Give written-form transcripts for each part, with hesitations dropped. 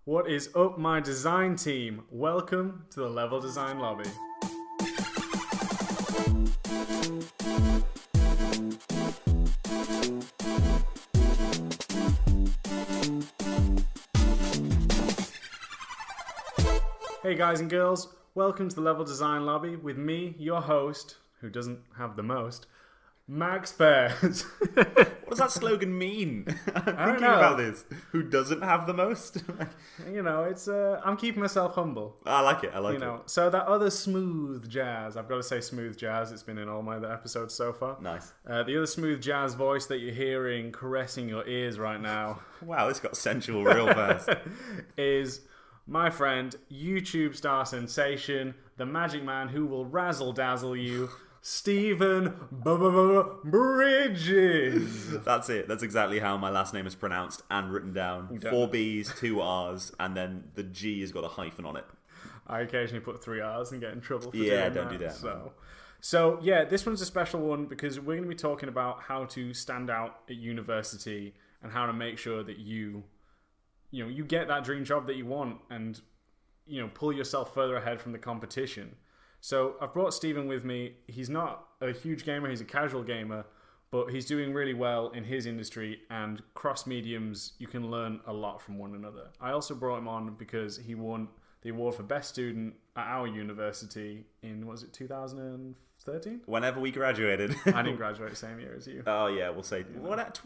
What is up, my design team? Welcome to the Level Design Lobby. Hey guys and girls, welcome to the Level Design Lobby with me, your host, who doesn't have the most, Max Bears. What does that slogan mean? I'm thinking about this. Who doesn't have the most? You know, it's I'm keeping myself humble. I like it. So that other smooth jazz, I've got to say smooth jazz, it's been in all my other episodes so far. Nice. The other smooth jazz voice that you're hearing caressing your ears right now. Wow, this got sensual real fast. Is my friend, YouTube star sensation, the magic man who will razzle dazzle you, Stephen Bridges. That's it. That's exactly how my last name is pronounced and written down. 4 B's, 2 R's, and then the G has got a hyphen on it. I occasionally put 3 R's and get in trouble for don't do that. So yeah, this one's a special one because we're going to be talking about how to stand out at university and how to make sure that you get that dream job that you want and, pull yourself further ahead from the competition. So I've brought Stephen with me. He's not a huge gamer, he's a casual gamer, but he's doing really well in his industry, and cross mediums, you can learn a lot from one another. I also brought him on because he won the award for Best Student at our university in, 2013? Whenever we graduated. I didn't graduate the same year as you. Oh yeah, we'll say,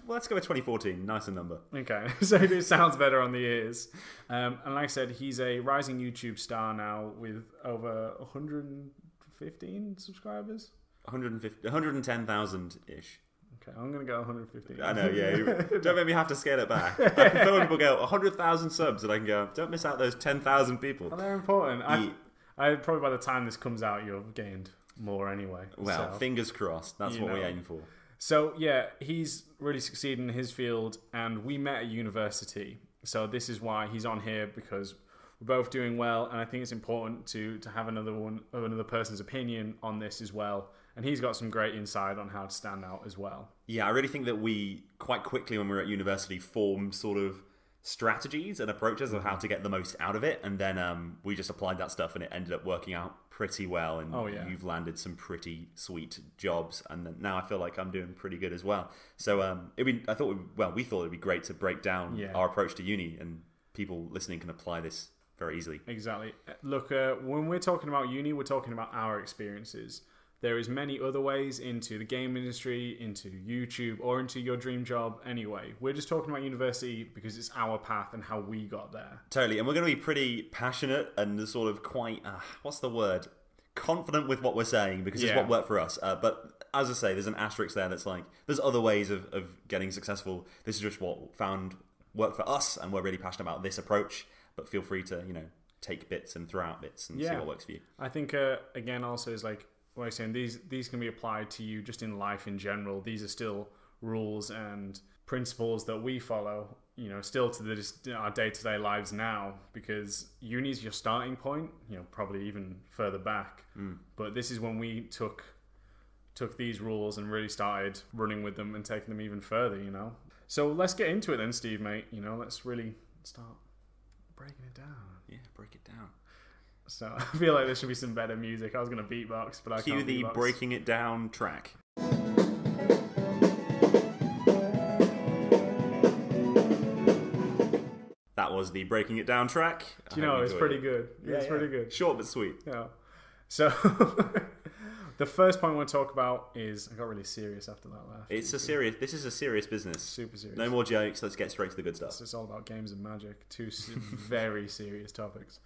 let's go with 2014, nicer number. Okay, so it sounds better on the ears. And like I said, he's a rising YouTube star now with over 115 subscribers. 110,000-ish. Okay, I'm going to go 115. I know, yeah. Don't make me have to scale it back. I prefer when people go 100,000 subs, and I can go, don't miss out those 10,000 people. Well, they're important. I probably by the time this comes out, you'll have gained more anyway. Well, fingers crossed. That's what we aim for. So, yeah, he's really succeeded in his field, and we met at university. So this is why he's on here, because we're both doing well, and I think it's important to have another person's opinion on this as well. And he's got some great insight on how to stand out as well. Yeah, I really think that we, quite quickly when we were at university, formed sort of strategies and approaches of how to get the most out of it, and then we just applied that stuff and it ended up working out pretty well, and you've landed some pretty sweet jobs, and then now I feel like I'm doing pretty good as well. So we thought it'd be great to break down our approach to uni, and people listening can apply this very easily. Exactly. Look, when we're talking about uni, we're talking about our experiences. There is many other ways into the game industry, into YouTube, or into your dream job anyway. We're just talking about university because it's our path and how we got there. Totally, and we're going to be pretty passionate and sort of quite, confident with what we're saying because it's what worked for us. But as I say, there's an asterisk there that's like, there's other ways of getting successful. This is just what worked for us, and we're really passionate about this approach. But feel free to, take bits and throw out bits and see what works for you. I think, again, also is like, what I'm saying, these can be applied to you just in life in general. These are still rules and principles that we follow, still to our day-to-day lives now, because uni is your starting point, probably even further back. But this is when we took these rules and really started running with them and taking them even further, So let's get into it then, Steve, mate. Let's really start breaking it down. Yeah, break it down. So I feel like there should be some better music. I was going to beatbox, but I can't Cue the beatbox. breaking it down track. That was the breaking it down track. It's pretty good. It's pretty good. Short but sweet. Yeah. So the first point I want to talk about is, I got really serious after that laugh. This is a serious business. Super serious. No more jokes. Let's get straight to the good stuff. It's all about games and magic. Two very serious topics.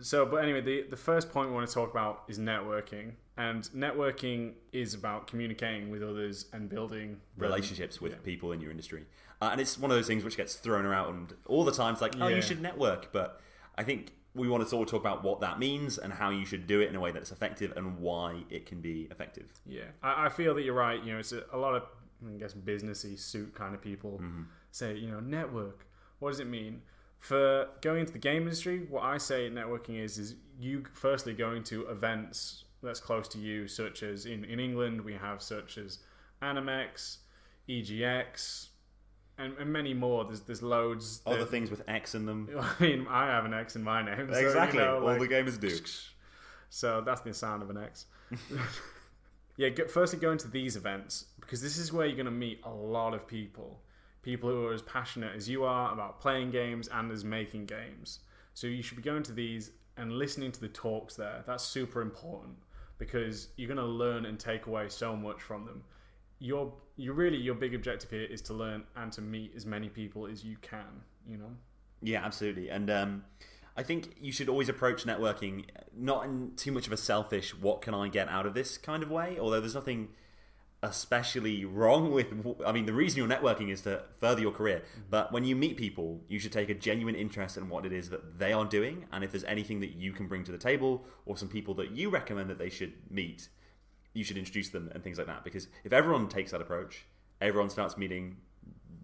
So, but anyway, the first point we want to talk about is networking. And networking is about communicating with others and building relationships with people in your industry. And it's one of those things which gets thrown around all the time. It's like, you should network. But I think we want to sort of talk about what that means and how you should do it in a way that's effective and why it can be effective. Yeah, I feel that you're right. It's a lot of, I guess, businessy suit kind of people say, network. What does it mean? For going into the game industry, what I say networking is you firstly going to events that's close to you, such as in England we have such as Animex, EGX, and many more. There's loads. Other things with X in them. I mean, I have an X in my name. So, exactly. All the gamers do. So that's the sound of an X. Yeah, firstly go into these events, because this is where you're going to meet a lot of people. People who are as passionate as you are about playing games and as making games. So you should be going to these and listening to the talks there. That's super important, because you're going to learn and take away so much from them. Your big objective here is to learn and to meet as many people as you can, you know? Yeah, absolutely. And I think you should always approach networking not in too much of a selfish, what can I get out of this kind of way, although there's nothing especially wrong with... I mean, the reason you're networking is to further your career, but when you meet people, you should take a genuine interest in what it is that they are doing, and if there's anything that you can bring to the table, or some people that you recommend that they should meet, you should introduce them and things like that, because if everyone takes that approach, everyone starts meeting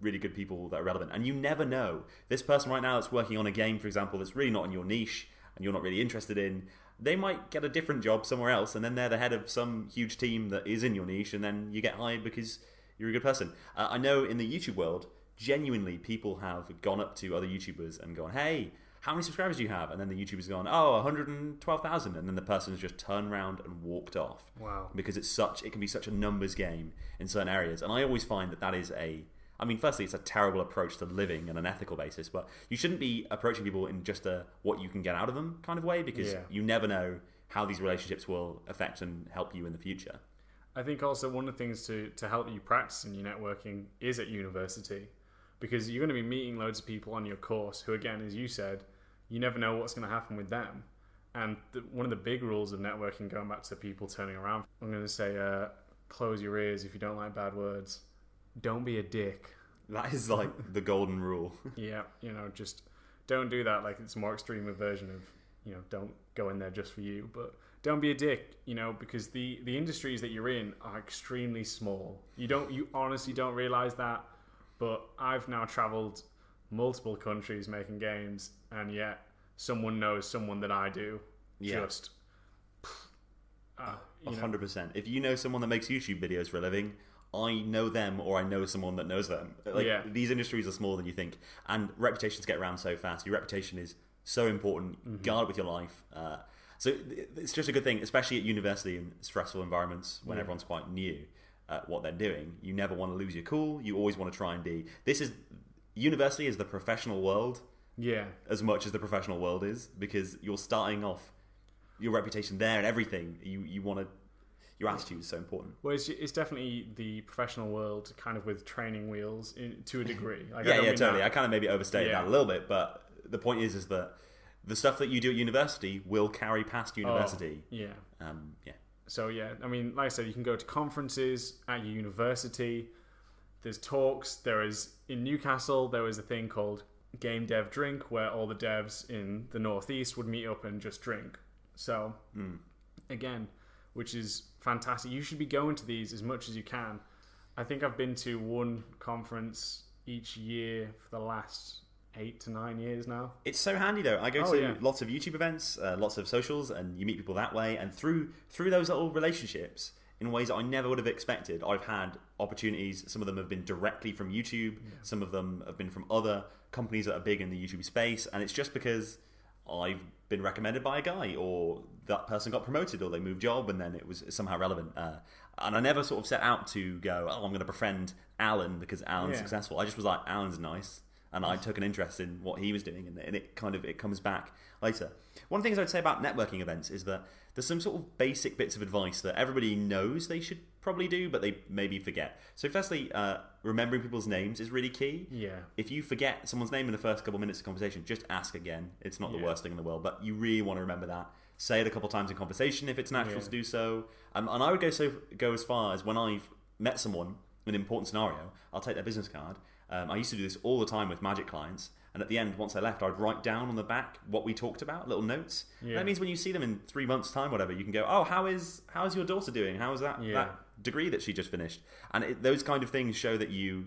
really good people that are relevant, and you never know. This person right now that's working on a game, for example, that's really not in your niche, and you're not really interested in, they might get a different job somewhere else, and then they're the head of some huge team that is in your niche, and then you get hired because you're a good person. I know in the YouTube world, genuinely, people have gone up to other YouTubers and gone, hey, how many subscribers do you have? And then the YouTuber's gone, 112,000. And then the person's just turned around and walked off. Wow. Because it can be such a numbers game in certain areas. And I always find that is firstly, it's a terrible approach to living on an ethical basis, but you shouldn't be approaching people in just a what you can get out of them kind of way, because you never know how these relationships will affect and help you in the future. I think also one of the things to help you practice in your networking is at university, because you're going to be meeting loads of people on your course who, again, as you said, you never know what's going to happen with them. And one of the big rules of networking, going back to people turning around, I'm going to say, close your ears if you don't like bad words. Don't be a dick. That is like the golden rule. Yeah, just don't do that. Like, it's a more extreme version of, don't go in there just for you. But don't be a dick, because the industries that you're in are extremely small. You honestly don't realize that. But I've now traveled multiple countries making games, and yet someone knows someone that I do. Yeah. Just 100%. If you know someone that makes YouTube videos for a living, I know them, or I know someone that knows them. These industries are smaller than you think, and reputations get around so fast. Your reputation is so important. Guard it with your life. So it's just a good thing, especially at university in stressful environments when everyone's quite new at what they're doing. You never want to lose your cool. You always want to try and be... University is the professional world, as much as the professional world is, because you're starting off your reputation there and everything. You want to... Your attitude is so important. Well, it's definitely the professional world, kind of with training wheels to a degree. Totally. I kind of maybe overstated that a little bit, but the point is that the stuff that you do at university will carry past university. So I mean, like I said, you can go to conferences at your university. There's talks. In Newcastle, there was a thing called Game Dev Drink, where all the devs in the Northeast would meet up and just drink. So, again, which is fantastic. You should be going to these as much as you can. I think I've been to one conference each year for the last 8 to 9 years now. It's so handy though. I go to lots of YouTube events, lots of socials, and you meet people that way. And through those little relationships, in ways that I never would have expected, I've had opportunities. Some of them have been directly from YouTube. Some of them have been from other companies that are big in the YouTube space. And it's just because I've been recommended by a guy, or that person got promoted, or they moved job, and then it was somehow relevant. And I never sort of set out to go, I'm going to befriend Alan because Alan's successful. I just was like, Alan's nice, and I took an interest in what he was doing, and it comes back later. One of the things I'd say about networking events is that there's some sort of basic bits of advice that everybody knows they should probably do, but they maybe forget. So firstly, remembering people's names is really key. Yeah. If you forget someone's name in the first couple of minutes of conversation, just ask again. It's not the worst thing in the world, but you really want to remember that. Say it a couple of times in conversation if it's natural to do so. And I would go as far as when I've met someone in an important scenario, I'll take their business card. I used to do this all the time with Magic clients. And at the end, once I left, I'd write down on the back what we talked about, little notes. Yeah. That means when you see them in 3 months' time, whatever, you can go, how's your daughter doing? How is that degree that she just finished? And those kind of things show that you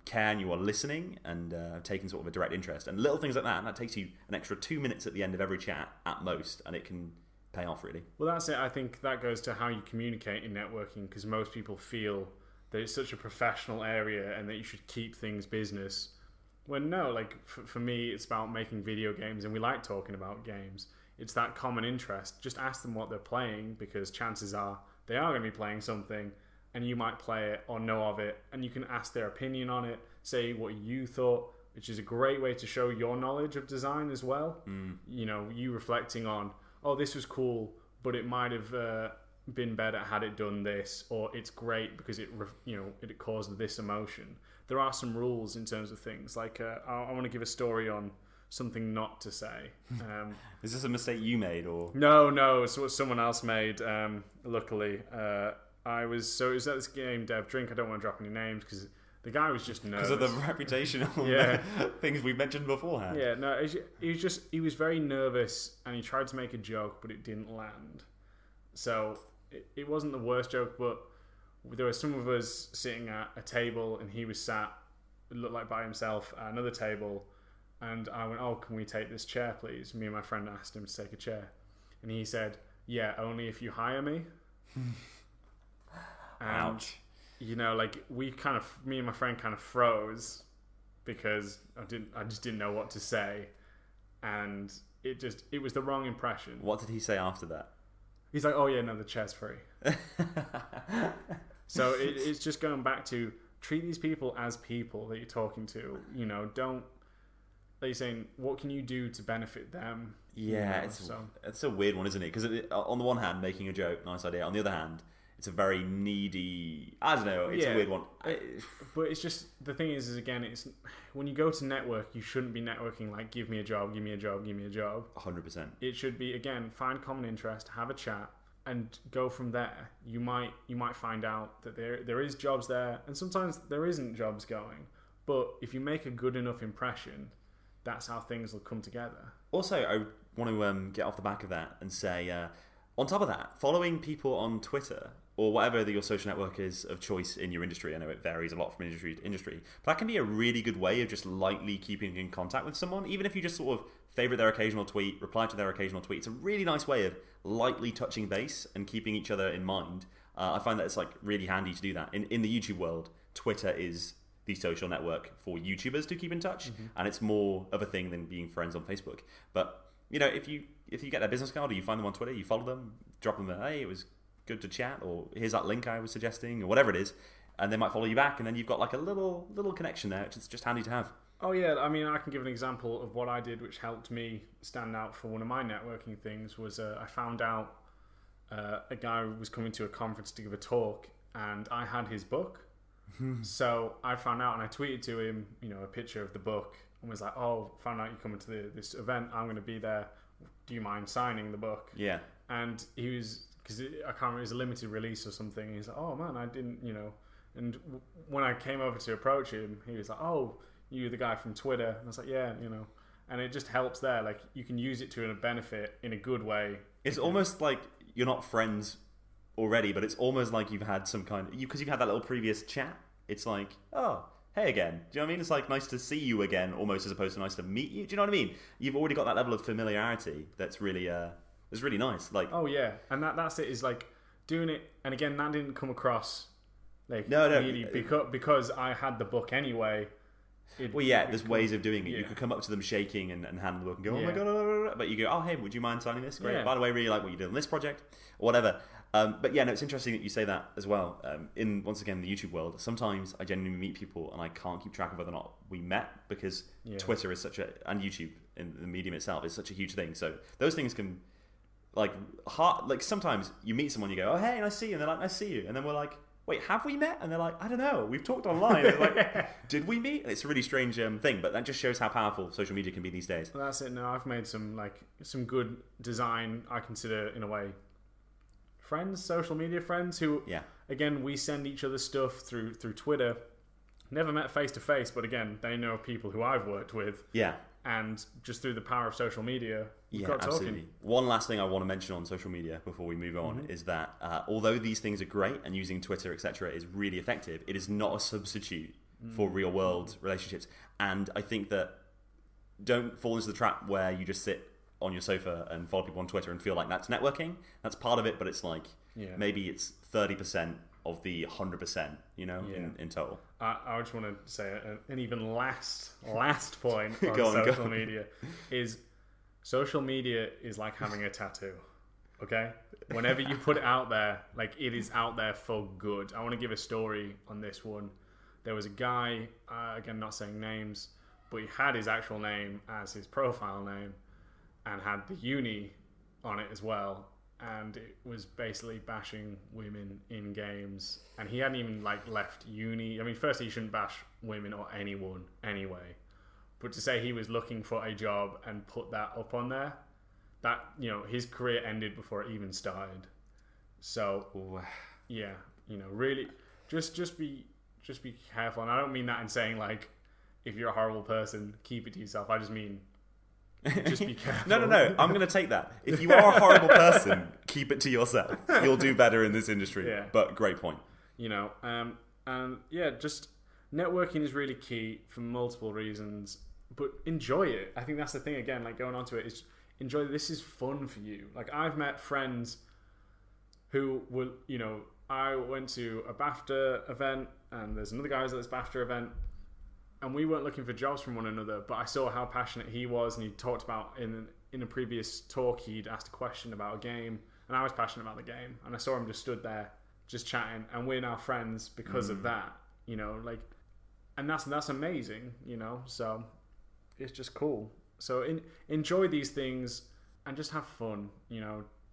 care and you are listening and taking sort of a direct interest. And little things like that, and that takes you an extra 2 minutes at the end of every chat at most, and it can pay off really. Well, that's it. I think that goes to how you communicate in networking, because most people feel that it's such a professional area and that you should keep things business. When no, like for me, it's about making video games, and we like talking about games. It's that common interest. Just ask them what they're playing, because chances are they are going to be playing something, and you might play it or know of it, and you can ask their opinion on it, say what you thought, which is a great way to show your knowledge of design as well. You know, you reflecting on, oh, this was cool, but it might have been better had it done this, or it's great because it caused this emotion. There are some rules in terms of things. Like I want to give a story on something not to say. Is this a mistake you made, or no? It's what someone else made. Luckily, it was at this game Dev Drink. I don't want to drop any names because the guy was just nervous because of the reputational things we mentioned beforehand. Yeah, no, he was very nervous, and he tried to make a joke, but it didn't land. So it wasn't the worst joke, but there were some of us sitting at a table, and he was sat, it looked like by himself, at another table. And I went, oh, can we take this chair, please? Me and my friend asked him to take a chair. And he said, yeah, only if you hire me. Ouch. You know, like me and my friend kind of froze because I just didn't know what to say. And it was the wrong impression. What did he say after that? He's like, oh yeah, no, the chair's free. So it's just going back to treat these people as people that you're talking to. You know, don't, they're saying, what can you do to benefit them? Yeah, you know, it's a weird one, isn't it? Because on the one hand, making a joke, nice idea. On the other hand, it's a very needy, I don't know, it's a weird one. But it's just, the thing is again, it's when you go to network, you shouldn't be networking like, give me a job, give me a job, give me a job. 100%. It should be, again, find common interest, have a chat, and go from there. You might find out that there is jobs there, and sometimes there isn't jobs going. But if you make a good enough impression, that's how things will come together. Also, I want to get off the back of that and say, on top of that, following people on Twitter or whatever your social network is of choice in your industry. I know it varies a lot from industry to industry, but that can be a really good way of just lightly keeping in contact with someone, even if you just sort of favorite their occasional tweet, reply to their occasional tweet. It's a really nice way of lightly touching base and keeping each other in mind. I find that it's like really handy to do that. In the YouTube world, Twitter is the social network for YouTubers to keep in touch, and it's more of a thing than being friends on Facebook. But you know, if you get their business card or you find them on Twitter, you follow them, drop them a hey, it was good to chat, or here's that link I was suggesting, or whatever it is, and they might follow you back, and then you've got like a little connection there, which is just handy to have. Oh yeah, I mean, I can give an example of what I did, which helped me stand out for one of my networking things. Was I found out a guy was coming to a conference to give a talk, and I had his book. So I found out, and I tweeted to him, you know, a picture of the book, and was like, "Oh, found out you're coming to this event. I'm going to be there. Do you mind signing the book?" Yeah. And he was, because I can't remember, it was a limited release or something. And he's like, "Oh man, I didn't, you know." And when I came over to approach him, he was like, "Oh, you're the guy from Twitter." And I was like, "Yeah, you know." And it just helps there. Like, you can use it to a benefit in a good way. It's almost like you're not friends already, but it's almost like you've had some kind of, because you've had that little previous chat. It's like, oh, hey again. Do you know what I mean? It's like nice to see you again, almost, as opposed to nice to meet you. Do you know what I mean? You've already got that level of familiarity that's really nice. Like, oh yeah, and that's it. Is like doing it, and again, that didn't come across like no, really because I had the book anyway. There's ways of doing it. Yeah. You could come up to them shaking and hand the book and go, "Oh my god!" But you go, "Oh hey, would you mind signing this? Great. Yeah. By the way, really like what you did on this project, or whatever." But yeah, no, it's interesting that you say that as well. In once again the YouTube world, sometimes I genuinely meet people and I can't keep track of whether or not we met, because Twitter is and YouTube in the medium itself is such a huge thing. So those things can like sometimes you meet someone, you go, "Oh hey, nice to see you," and they're like, "Nice to see you," and then we're like, "Wait, have we met?" And they're like, "I don't know. We've talked online." And like, did we meet? And it's a really strange thing, but that just shows how powerful social media can be these days. Well, that's it. No, I've made some good design, I consider, in a way, friends, social media friends who, again, we send each other stuff through Twitter. Never met face to face, but again, they know people who I've worked with. Yeah. And just through the power of social media, we've got absolutely. talking. One last thing I want to mention on social media before we move on is that although these things are great and using Twitter, etc., is really effective, it is not a substitute for real world relationships. And I think that don't fall into the trap where you just sit on your sofa and follow people on Twitter and feel like that's networking. That's part of it, but it's like maybe it's 30% of the 100%, in total. I just want to say an even last point on social media is social media is like having a tattoo. Okay? Whenever you put it out there, like it is out there for good. I want to give a story on this one. There was a guy, again, not saying names, but he had his actual name as his profile name and had the uni on it as well. And it was basically bashing women in games. And he hadn't even left uni. I mean, firstly, you shouldn't bash women or anyone anyway. But to say he was looking for a job and put that up on there, that, his career ended before it even started. So, yeah, really, just be careful. And I don't mean that in saying if you're a horrible person, keep it to yourself. I just mean just be careful. No. I'm going to take that. If you are a horrible person, keep it to yourself. You'll do better in this industry. Yeah. But great point. And yeah, just networking is really key for multiple reasons. But enjoy it. I think that's the thing. Again, going on to it is enjoy. This is fun for you. I've met friends who will, I went to a BAFTA event, and there's another guy who's at this BAFTA event. And we weren't looking for jobs from one another, but I saw how passionate he was, and he talked about in a previous talk, he'd asked a question about a game, and I was passionate about the game, and I saw him just stood there, just chatting, and we're now friends because of that, and that's amazing, so it's just cool. So enjoy these things and just have fun,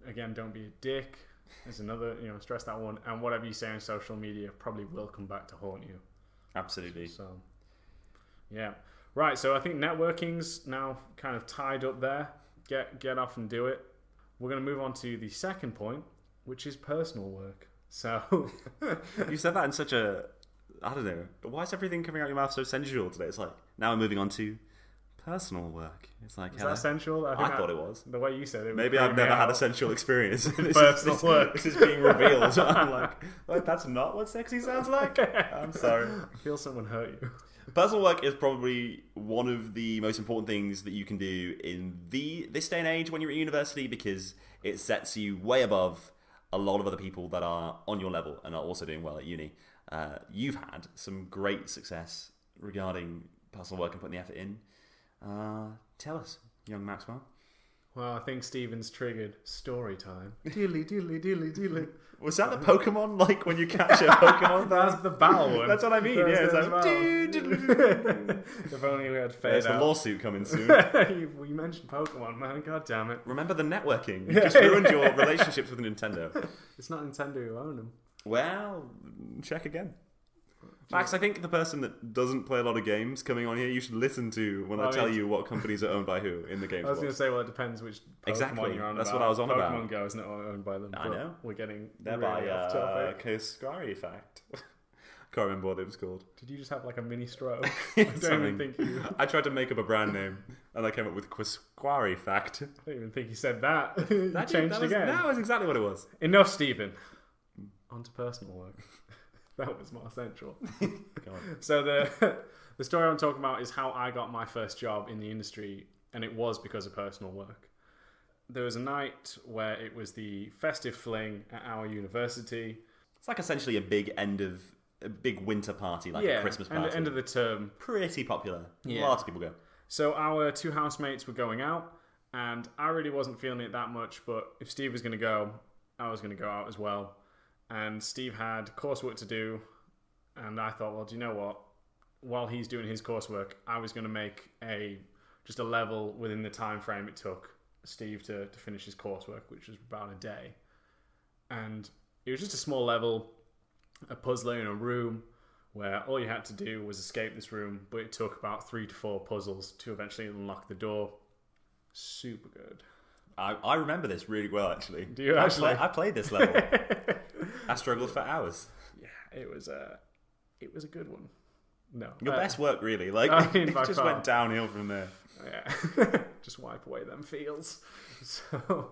again, don't be a dick. There's another, stress that one, and whatever you say on social media probably will come back to haunt you. Absolutely. So. Yeah. Right, so I think networking's now kind of tied up there. Get off and do it. We're going to move on to the second point, which is personal work. So you said that in such a, I don't know, why is everything coming out of your mouth so sensual today? It's now we're moving on to personal work. It's is that sensual? I thought it was. The way you said it. Maybe I've never had a sensual experience. Personal work. This is being revealed. I'm that's not what sexy sounds like. I'm sorry. I feel someone hurt you. Personal work is probably one of the most important things that you can do in this day and age when you're at university, because it sets you way above a lot of other people that are on your level and are also doing well at uni. You've had some great success regarding personal work and putting the effort in. Tell us, young Maxwell. Well, I think Stephen's triggered story time. Diddly. Was that the Pokemon, when you catch a Pokemon? That's the battle one. That's what I mean, yeah. It's if only we had fade There's the lawsuit coming soon. We mentioned Pokemon, man. God damn it. Remember the networking. You just ruined your relationships with Nintendo. It's not Nintendo who own them. Well, check again. Max, I think the person that doesn't play a lot of games coming on here, you should listen to when I tell you what companies are owned by who in the game. I was going to say, well, it depends which Pokemon exactly. you're on That's about. What I was on Pokemon about. Pokemon Go is not owned by them. I know. We're getting they're really off topic. Kosquari fact. Can't remember what it was called. Did you just have a mini stroke? I don't even think you... I tried to make up a brand name and I came up with Kosquari fact. I don't even think you said that. That changed again. That was exactly what it was. Enough, Stephen. On to personal work. That was more central. So the story I'm talking about is how I got my first job in the industry, and it was because of personal work. There was a night where it was the festive fling at our university. It's essentially a big winter party, a Christmas party. And the end of the term. Pretty popular. Yeah. Lots of people go. So our two housemates were going out, and I really wasn't feeling it that much, but if Steve was going to go, I was going to go out as well. And Steve had coursework to do, and I thought, well, do you know what? While he's doing his coursework, I was going to make just a level within the time frame it took Steve to finish his coursework, which was about a day. And it was just a small level, a puzzler in a room where all you had to do was escape this room, but it took about 3 to 4 puzzles to eventually unlock the door. Super good. I remember this really well, actually. Do you actually? I played this level. I struggled for hours. Yeah, it was a good one. No, your best work, really. It just went downhill from there. Yeah, just wipe away them feels. So,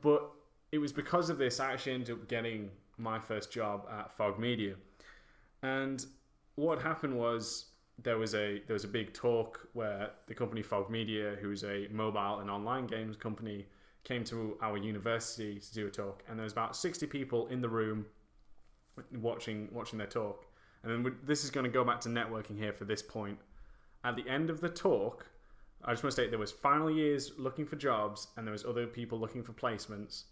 but it was because of this I actually ended up getting my first job at Fog Media, and what happened was there was a big talk where the company Fog Media, who's a mobile and online games company, came to our university to do a talk, and there was about 60 people in the room watching their talk. And then this is going to go back to networking here for this point. At the end of the talk, I just want to state there was final years looking for jobs, and there was other people looking for placements.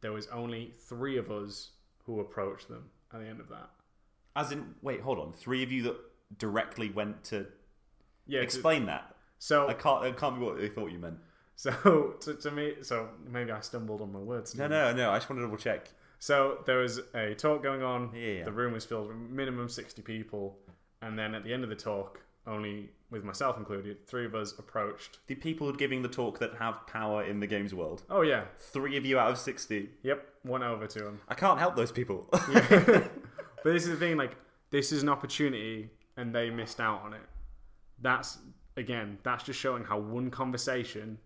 There was only 3 of us who approached them at the end of that. As in, wait, hold on. 3 of you that directly went to explain that. So it can't be what they thought you meant. So to me, so maybe I stumbled on my words. No. I just wanted to double check. So there was a talk going on. Yeah. The room was filled with minimum 60 people, and then at the end of the talk, only with myself included, 3 of us approached. The people giving the talk that have power in the games world. Oh yeah, 3 of you out of 60. Yep, went over to them. I can't help those people. Yeah. But this is the thing, like, this is an opportunity, and they missed out on it. That's just showing how one conversation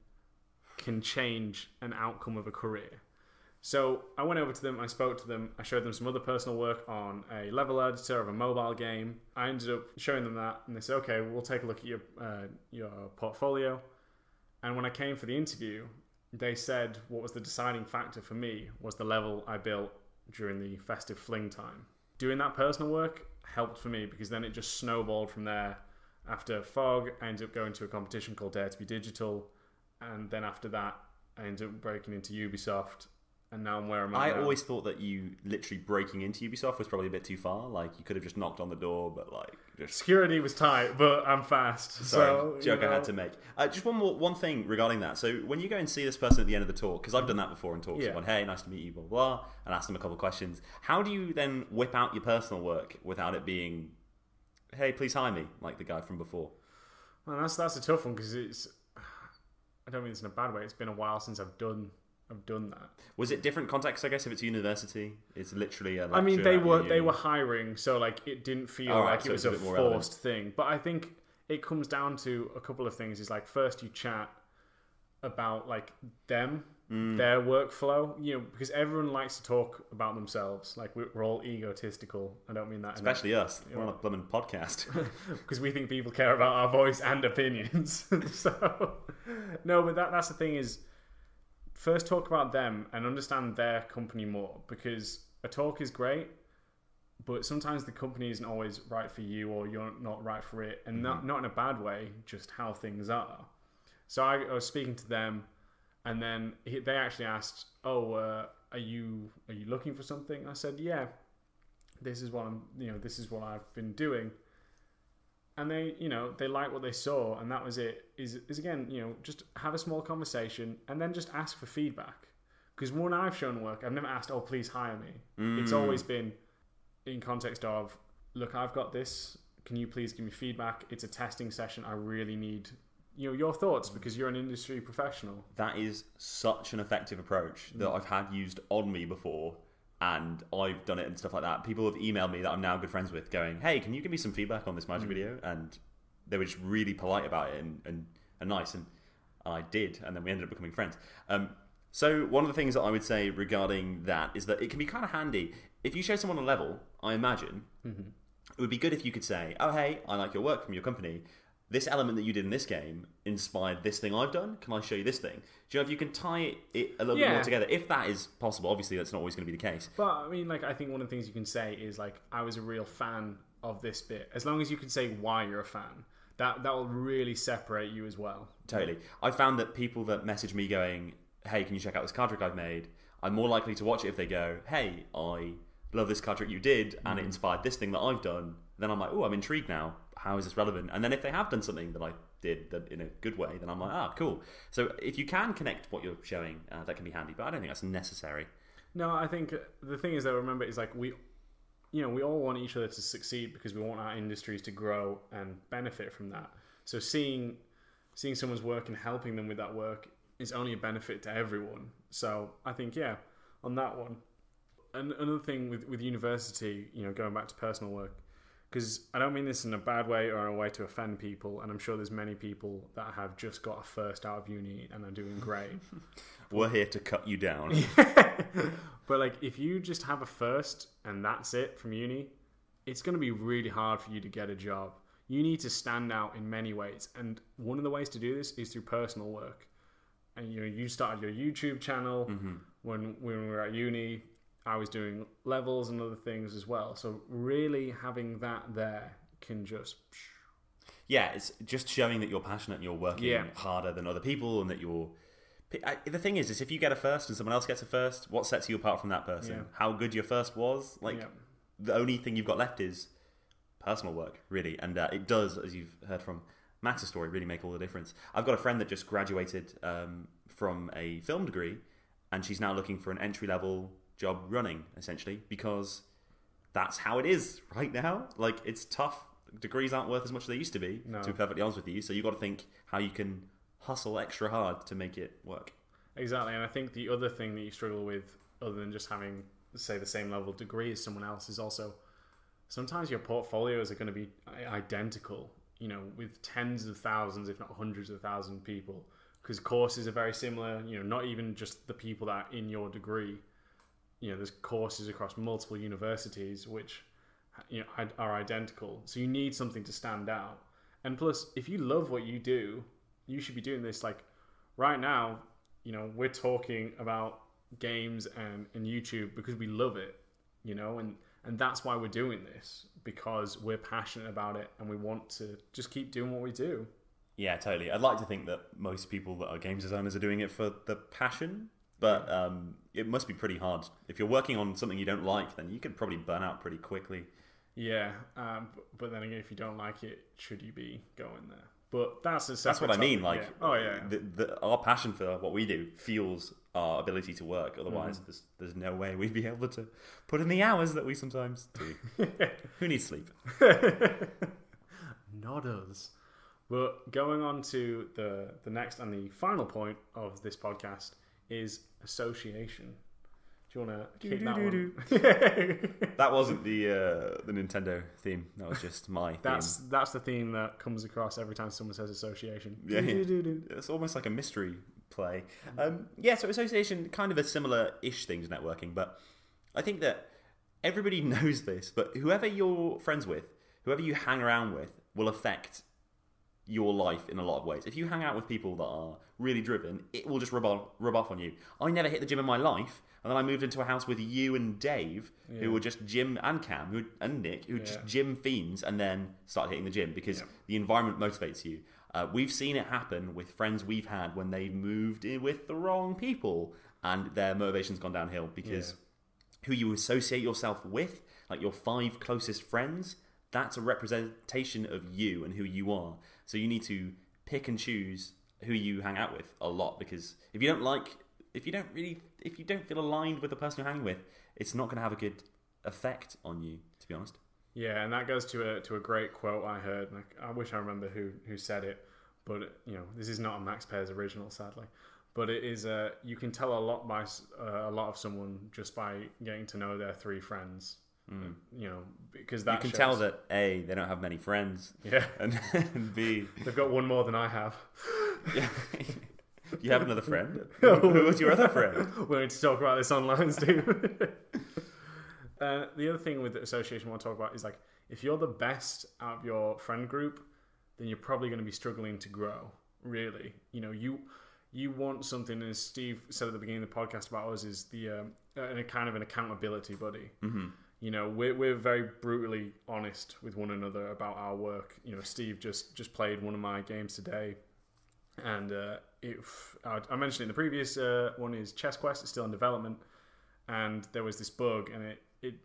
can change an outcome of a career. So I went over to them, I spoke to them, I showed them some other personal work on a level editor of a mobile game. I ended up showing them that, and they said, okay, we'll take a look at your portfolio. And when I came for the interview, they said what was the deciding factor for me was the level I built during the festive fling time. Doing that personal work helped for me, because then it just snowballed from there. After FOG, I ended up going to a competition called Dare to Be Digital, and then after that, I ended up breaking into Ubisoft, and now I'm where I'm at. I now. always thought that you literally breaking into Ubisoft was probably a bit too far. Like, you could have just knocked on the door, but like, just security was tight, but I'm fast. Sorry, joke I had to make. Just one thing regarding that. So when you go and see this person at the end of the talk, because I've done that before in talks, yeah. Hey, nice to meet you, blah, blah, and ask them a couple of questions. How do you then whip out your personal work without it being, hey, please hire me, like the guy from before? Well, that's a tough one, because I don't mean it's in a bad way. It's been a while since I've done that. Was it different context? I guess if it's university, it's literally a lecture. I mean, they were hiring, so like it didn't feel like it was a forced thing. But I think it comes down to a couple of things. Is like, first you chat about like them, their workflow, because everyone likes to talk about themselves. Like, we're all egotistical. I don't mean that. Especially us. We're on a blooming podcast. Because we think people care about our voice and opinions. So, no, but that's the thing is, first talk about them and understand their company more, because a talk is great, but sometimes the company isn't always right for you, or you're not right for it, and not in a bad way, just how things are. So I was speaking to them, and then they actually asked, are you looking for something? I said, yeah, this is what I've been doing. And they liked what they saw, and that was it. Is again, just have a small conversation, and then just ask for feedback. Because when I've shown work, I've never asked, oh, please hire me. It's always been in context of, look, I've got this. Can you please give me feedback? It's a testing session. I really need your thoughts, because you're an industry professional. That is such an effective approach that I've had used on me before. And I've done it and stuff like that. People have emailed me that I'm now good friends with, going, hey, can you give me some feedback on this magic video? And they were just really polite about it and nice. And I did. And then we ended up becoming friends. So one of the things that I would say regarding that is that it can be kind of handy. If you show someone a level, I imagine, it would be good if you could say, oh, hey, I like your work from your company. This element that you did in this game inspired this thing I've done. Can I show you this thing? Do you know if you can tie it a little bit more together? If that is possible, obviously that's not always going to be the case. But I mean, like, I think one of the things you can say is like, I was a real fan of this bit. As long as you can say why you're a fan, that will really separate you as well. Totally. I found that people that message me going, hey, can you check out this card trick I've made? I'm more likely to watch it if they go, hey, I love this card trick you did, and it inspired this thing that I've done. Then I'm like, oh, I'm intrigued now. How is this relevant? And then if they have done something that I did that in a good way, then I'm like, cool. So if you can connect what you're showing, that can be handy. But I don't think that's necessary. No, I think the thing is that, remember, is like we all want each other to succeed, because we want our industries to grow and benefit from that. So seeing someone's work and helping them with that work is only a benefit to everyone. So I think, on that one. And another thing with university, going back to personal work, because I don't mean this in a bad way or a way to offend people, and I'm sure there's many people that have just got a first out of uni and are doing great. We're here to cut you down. But like, if you just have a first and that's it from uni, it's going to be really hard for you to get a job. You need to stand out in many ways, and one of the ways to do this is through personal work. and you started your YouTube channel when we were at uni. I was doing levels and other things as well. So really having that there can just... Yeah, it's just showing that you're passionate and you're working harder than other people, and that you're... The thing is if you get a first and someone else gets a first, what sets you apart from that person? Yeah. How good your first was? The only thing you've got left is personal work, really. And it does, as you've heard from Max's story, really make all the difference. I've got a friend that just graduated from a film degree, and she's now looking for an entry-level job running, essentially, because that's how it is right now. Like, it's tough. Degrees aren't worth as much as they used to be, to be perfectly honest with you. So you've got to think how you can hustle extra hard to make it work. Exactly. And I think the other thing that you struggle with, other than just having, say, the same level of degree as someone else, is also sometimes your portfolios are going to be identical, with tens of thousands, if not hundreds of thousands of people, because courses are very similar, not even just the people that are in your degree. There's courses across multiple universities which are identical. So you need something to stand out. And plus, if you love what you do, you should be doing this. Like right now, we're talking about games and YouTube because we love it, and that's why we're doing this, because we're passionate about it and we want to just keep doing what we do. Yeah, totally. I'd like to think that most people that are games designers are doing it for the passion. But it must be pretty hard. If you're working on something you don't like, then you can probably burn out pretty quickly. Yeah, but then again, if you don't like it, should you be going there? But that's what I mean. Like, our passion for what we do fuels our ability to work. Otherwise, there's no way we'd be able to put in the hours that we sometimes do. Who needs sleep? Not us. But going on to the next and the final point of this podcast is association. Do you want to kick that one? That wasn't the Nintendo theme. That was just my theme. That's the theme that comes across every time someone says association. Yeah. It's almost like a mystery play. So association, kind of a similar-ish thing to networking, but I think that everybody knows this, but whoever you're friends with, whoever you hang around with, will affect your life in a lot of ways. If you hang out with people that are really driven, it will just rub off on you. I never hit the gym in my life, and then I moved into a house with you and Dave, who were just gym, and Cam, and Nick, who were just gym fiends, and then started hitting the gym because the environment motivates you. We've seen it happen with friends we've had when they've moved in with the wrong people, and their motivation's gone downhill because who you associate yourself with, like your 5 closest friends, that's a representation of you and who you are. So you need to pick and choose who you hang out with a lot, because if you don't feel aligned with the person you're hanging with, it's not going to have a good effect on you, to be honest. Yeah, and that goes to a great quote I heard. I wish I remember who said it, but this is not a Max Pear's original, sadly. But it is you can tell a lot by a lot of someone just by getting to know their 3 friends. Because that you can tell that A, they don't have many friends, and B, they've got one more than I have. Yeah. You have another friend? Who was your other friend? We're going to talk about this online, Steve. The other thing with the association I want to talk about is, like, if you're the best out of your friend group, then you're probably going to be struggling to grow, really. You want something, as Steve said at the beginning of the podcast about us, is the kind of an accountability buddy. Mm-hmm. We're very brutally honest with one another about our work. Steve just played one of my games today, and I mentioned it in the previous one is Chess Quest. It's still in development, and there was this bug, and it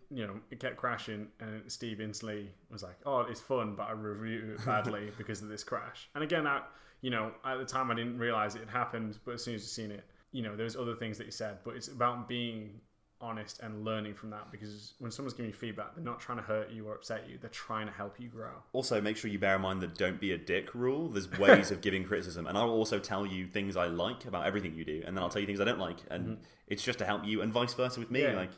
kept crashing, and Steve instantly was like, "Oh, it's fun, but I reviewed it badly because of this crash." And again, at the time I didn't realize it had happened, but as soon as you've seen it, there's other things that he said, but it's about being honest and learning from that, because when someone's giving you feedback, they're not trying to hurt you or upset you, they're trying to help you grow. Also, make sure you bear in mind the don't be a dick rule. There's ways of giving criticism, and I'll also tell you things I like about everything you do, and then I'll tell you things I don't like, and it's just to help you, and vice versa with me. Like,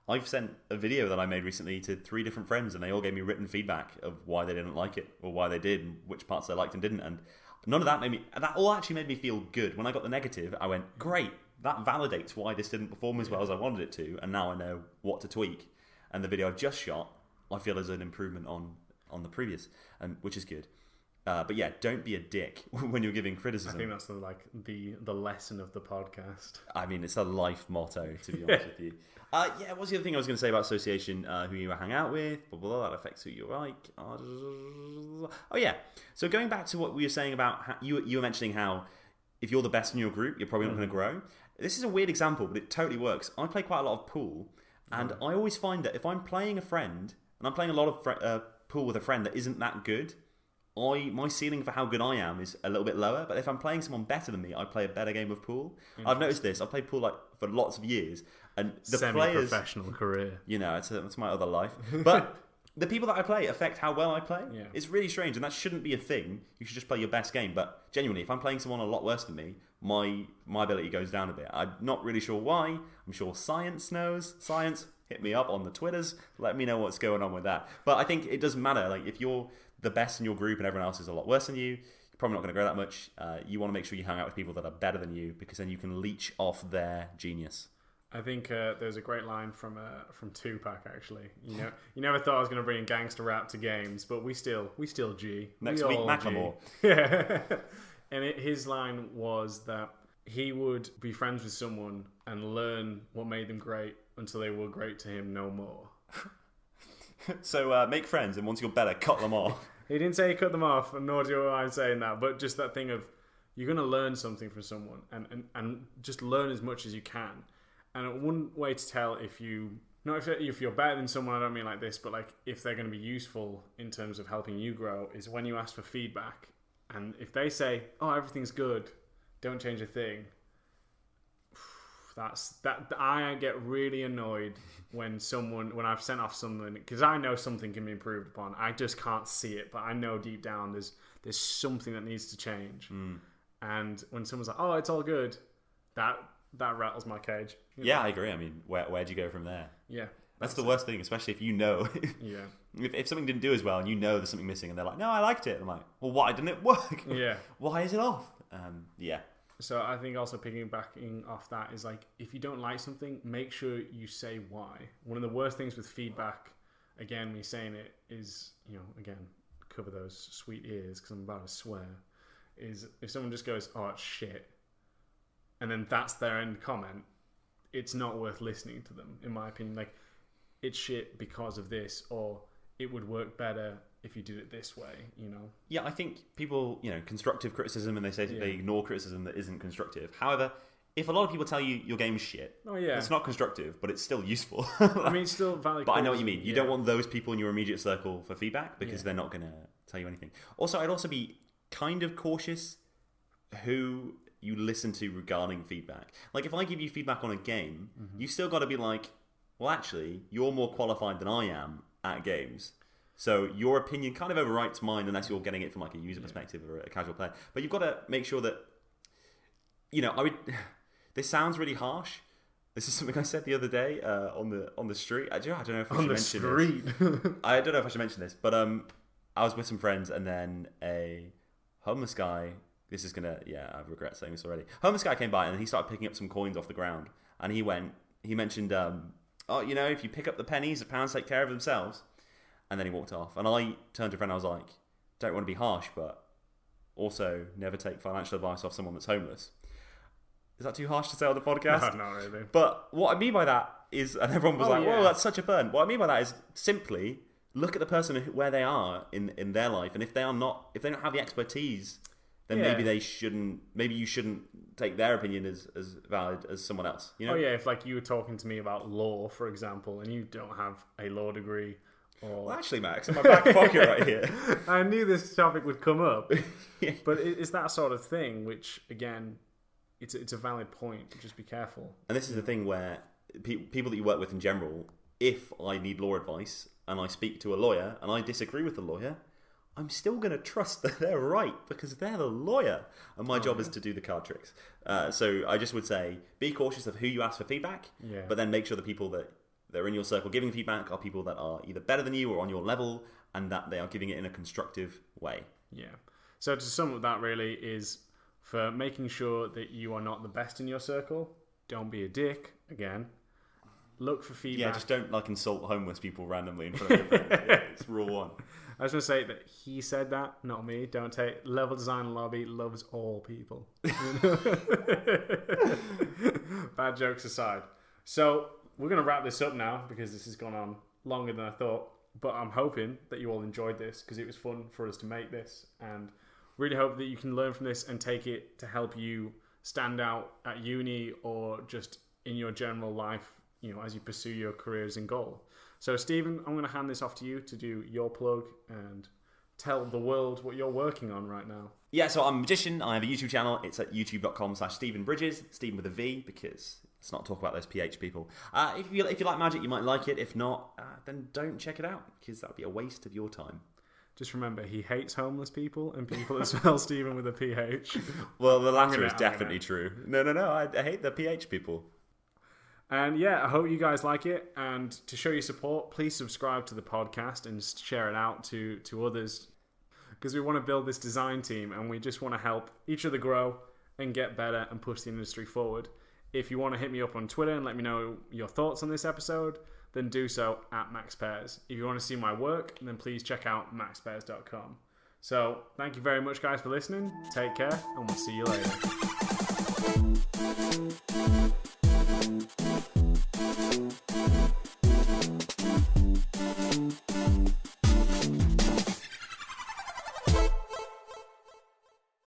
I've sent a video that I made recently to 3 different friends, and they all gave me written feedback of why they didn't like it, or why they did, and which parts they liked and didn't, and none of that all actually made me feel good. When I got the negative, I went, great, that validates why this didn't perform as well as I wanted it to, and now I know what to tweak. And the video I've just shot, I feel is an improvement on the previous, which is good. But yeah, don't be a dick when you're giving criticism. I think that's the lesson of the podcast. I mean, it's a life motto, to be honest with you. What's the other thing I was going to say about association? Who you hang out with, blah, blah, blah, that affects who you like. Oh, yeah. So going back to what we were saying about, you were mentioning how if you're the best in your group, you're probably not going to grow. This is a weird example, but it totally works. I play quite a lot of pool, and I always find that if I'm playing a friend, and I'm playing a lot of pool with a friend that isn't that good, my ceiling for how good I am is a little bit lower. But if I'm playing someone better than me, I play a better game of pool. I've noticed this. I've played pool for lots of years, and the players, semi-professional career. It's my other life. But the people that I play affect how well I play. Yeah. It's really strange, and that shouldn't be a thing. You should just play your best game. But genuinely, if I'm playing someone a lot worse than me, my ability goes down a bit. I'm not really sure why. I'm sure science knows. Science, hit me up on the Twitters. Let me know what's going on with that. But I think it doesn't matter. Like, if you're the best in your group and everyone else is a lot worse than you, you're probably not going to grow that much. You want to make sure you hang out with people that are better than you, because then you can leech off their genius. I think there's a great line from Tupac, actually. You never thought I was going to bring gangster rap to games, but we still G. Next week, Macklemore. Yeah. And his line was that he would be friends with someone and learn what made them great until they were great to him no more. So make friends, and once you're better, cut them off. He didn't say he cut them off, and nor do I saying that, but just that thing of you're going to learn something from someone and just learn as much as you can. And one way to tell if you're better than someone, I don't mean like this, but like if they're going to be useful in terms of helping you grow, is when you ask for feedback. And if they say, "Oh, everything's good, don't change a thing," I get really annoyed when I've sent off something, because I know something can be improved upon. I just can't see it, but I know deep down there's something that needs to change. And when someone's like, "Oh, it's all good," that rattles my cage. Yeah, I agree. I mean, where do you go from there? Yeah. That's the worst thing, especially if you know. Yeah. If something didn't do as well and you know there's something missing and they're like, "No, I liked it." I'm like, "Well, why didn't it work? Yeah. Why is it off?" Yeah. So I think also piggybacking off that is like, if you don't like something, make sure you say why. One of the worst things with feedback, again, me saying it, is, again, cover those sweet ears because I'm about to swear, is if someone just goes, "Oh, it's shit," and then that's their end comment, it's not worth listening to them, in my opinion. Like, it's shit because of this, or it would work better if you did it this way, Yeah, I think people, constructive criticism, and they say they ignore criticism that isn't constructive. However, if a lot of people tell you your game is shit, it's not constructive, but it's still useful. I mean, it's still valid. But I know what you mean. You don't want those people in your immediate circle for feedback, because they're not going to tell you anything. Also, I'd also be kind of cautious who you listen to regarding feedback. Like, if I give you feedback on a game, you still got to be like, well, actually, you're more qualified than I am at games. So your opinion kind of overwrites mine, unless you're getting it from like a user perspective or a casual player. But you've got to make sure that, this sounds really harsh. This is something I said the other day on the street. I don't know if I should mention this. I don't know if I should mention this, but I was with some friends, and then a homeless guy. I regret saying this already. Homeless guy came by, and he started picking up some coins off the ground, and he mentioned, if you pick up the pennies, the pounds take care of themselves. And then he walked off. And I turned to a friend, and I was like, don't want to be harsh, but also never take financial advice off someone that's homeless. Is that too harsh to say on the podcast? No, not really. But what I mean by that is, and everyone was whoa, that's such a burn. What I mean by that is simply look at the person where they are in their life. And if they don't have the expertise, then maybe you shouldn't take their opinion as valid as someone else. Oh yeah, if like you were talking to me about law, for example, and you don't have a law degree. Well, actually, Max, in my back pocket right here. I knew this topic would come up. But it's that sort of thing, which, again, it's a valid point. Just be careful. And this is the thing where people that you work with in general, if I need law advice and I speak to a lawyer and I disagree with the lawyer, I'm still going to trust that they're right, because they're the lawyer. And my job is to do the card tricks. So I just would say, be cautious of who you ask for feedback, but then make sure the people that are in your circle giving feedback are people that are either better than you or on your level, and that they are giving it in a constructive way. Yeah. So to sum up that really is, for making sure that you are not the best in your circle, don't be a dick, again. look for feedback. Yeah, just don't like insult homeless people randomly in front of your friends. Yeah, it's rule one. I was going to say that he said that, not me. Don't take Level Design Lobby loves all people. Bad jokes aside. So we're going to wrap this up now because this has gone on longer than I thought. But I'm hoping that you all enjoyed this because it was fun for us to make this, and really hope that you can learn from this and take it to help you stand out at uni or just in your general life, as you pursue your careers and goal. So, Stephen, I'm going to hand this off to you to do your plug and tell the world what you're working on right now. Yeah, so I'm a magician. I have a YouTube channel. It's at youtube.com/Stephen Bridges. Stephen with a V, because let's not talk about those PH people. If you like magic, you might like it. If not, then don't check it out, because that would be a waste of your time. Just remember, he hates homeless people and people that spell Stephen with a PH. Well, the latter is definitely true. No, I hate the PH people. And yeah, I hope you guys like it. And to show your support, please subscribe to the podcast and share it out to others. Because we want to build this design team and we just want to help each other grow and get better and push the industry forward. If you want to hit me up on Twitter and let me know your thoughts on this episode, then do so at MaxPairs. If you want to see my work, then please check out maxpairs.com. So thank you very much, guys, for listening. Take care, and we'll see you later.